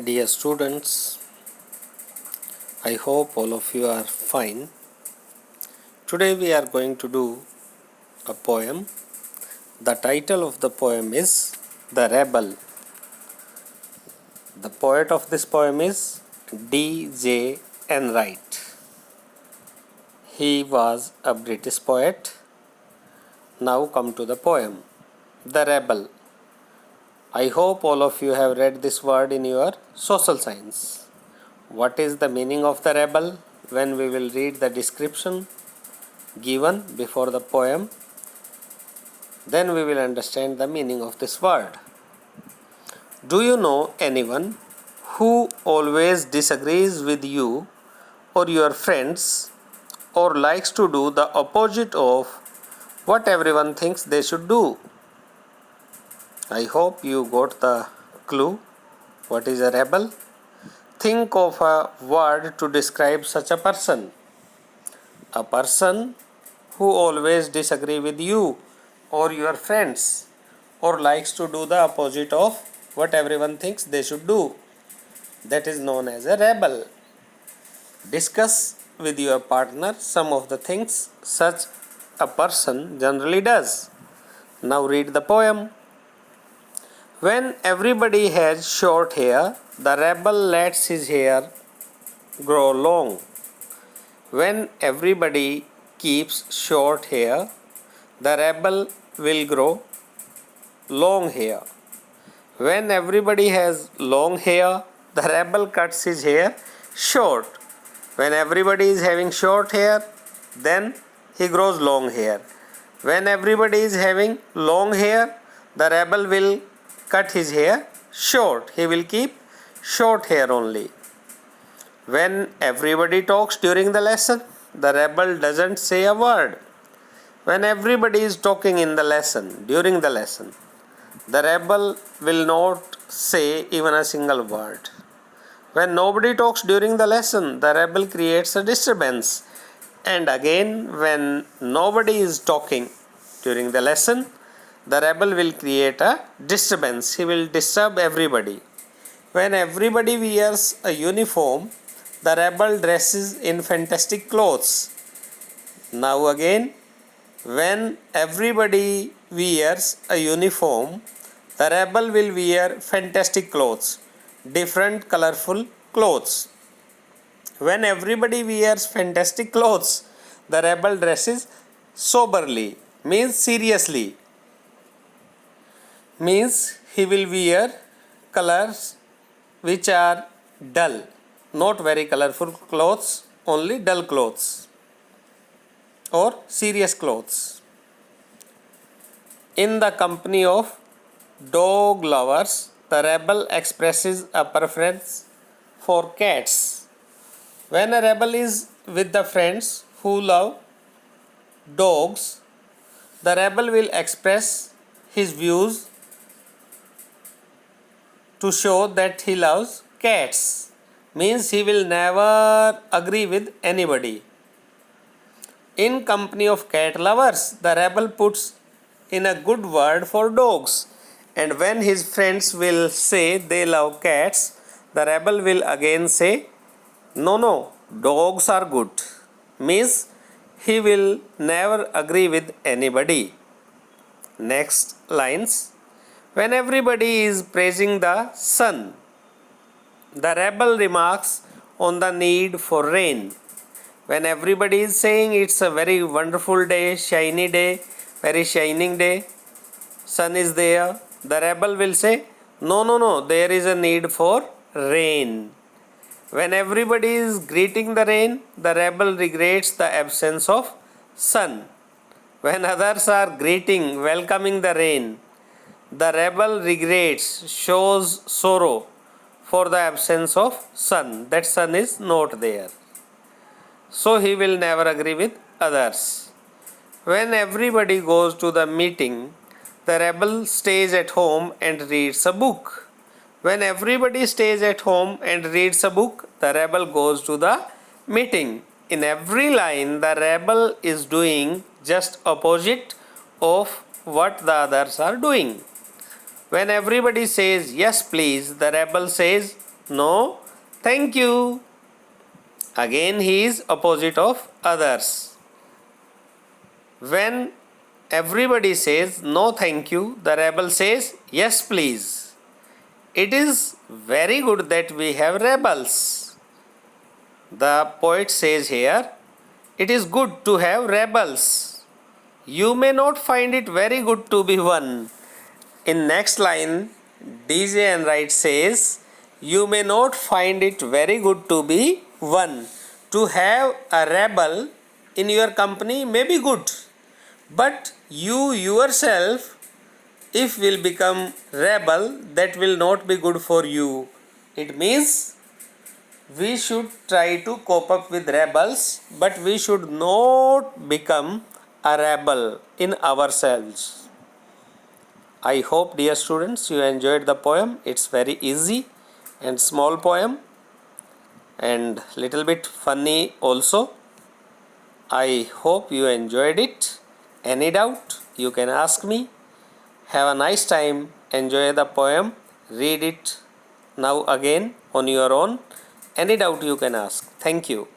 Dear students, I hope all of you are fine. Today we are going to do a poem. The title of the poem is The Rebel. The poet of this poem is D.J. Enright. He was a British poet. Now come to the poem. The Rebel. I hope all of you have read this word in your social science. What is the meaning of the rebel? When we will read the description given before the poem, then we will understand the meaning of this word. Do you know anyone who always disagrees with you or your friends or likes to do the opposite of what everyone thinks they should do? I hope you got the clue. What is a rebel? Think of a word to describe such a person. A person who always disagree with you or your friends or likes to do the opposite of what everyone thinks they should do. That is known as a rebel. Discuss with your partner some of the things such a person generally does. Now read the poem. When everybody has short hair, the rebel lets his hair grow long. When everybody keeps short hair, the rebel will grow long hair. When everybody has long hair, the rebel cuts his hair short. When everybody is having short hair, then he grows long hair. When everybody is having long hair, the rebel will cut his hair short. He will keep short hair only. When everybody talks during the lesson, the rebel doesn't say a word. When everybody is talking in the lesson, during the lesson, the rebel will not say even a single word. When nobody talks during the lesson, the rebel creates a disturbance. And again, when nobody is talking during the lesson, the rebel will create a disturbance. He will disturb everybody. When everybody wears a uniform, the rebel dresses in fantastic clothes. Now again, when everybody wears a uniform, the rebel will wear fantastic clothes, different colorful clothes. When everybody wears fantastic clothes, the rebel dresses soberly, means seriously. Means he will wear colors which are dull, not very colorful clothes, only dull clothes or serious clothes. In the company of dog lovers, the rebel expresses a preference for cats. When a rebel is with the friends who love dogs, the rebel will express his views to show that he loves cats. Means he will never agree with anybody. In company of cat lovers, the rebel puts in a good word for dogs. And when his friends will say they love cats, the rebel will again say, no, dogs are good. Means he will never agree with anybody. Next lines. When everybody is praising the sun, the rebel remarks on the need for rain. When everybody is saying it's a very wonderful day, shiny day, very shining day, sun is there, the rebel will say, no, there is a need for rain. When everybody is greeting the rain, the rebel regrets the absence of sun. When others are greeting, welcoming the rain, the rebel regrets, shows sorrow for the absence of sun. That sun is not there. So he will never agree with others. When everybody goes to the meeting, the rebel stays at home and reads a book. When everybody stays at home and reads a book, the rebel goes to the meeting. In every line, the rebel is doing just opposite of what the others are doing. When everybody says yes please, the rebel says No, thank you. Again, he is opposite of others. When everybody says no thank you, the rebel says yes please. It is very good that we have rebels. The poet says here, it is good to have rebels. You may not find it very good to be one. In next line, DJ Enright says, you may not find it very good to be one. To have a rebel in your company may be good, but you yourself, if will become rebel, that will not be good for you. It means we should try to cope up with rebels, but we should not become a rebel in ourselves. I hope, dear students, you enjoyed the poem. It's very easy and small poem and little bit funny also. I hope you enjoyed it. Any doubt, you can ask me. Have a nice time. Enjoy the poem. Read it now again on your own. Any doubt you can ask. Thank you.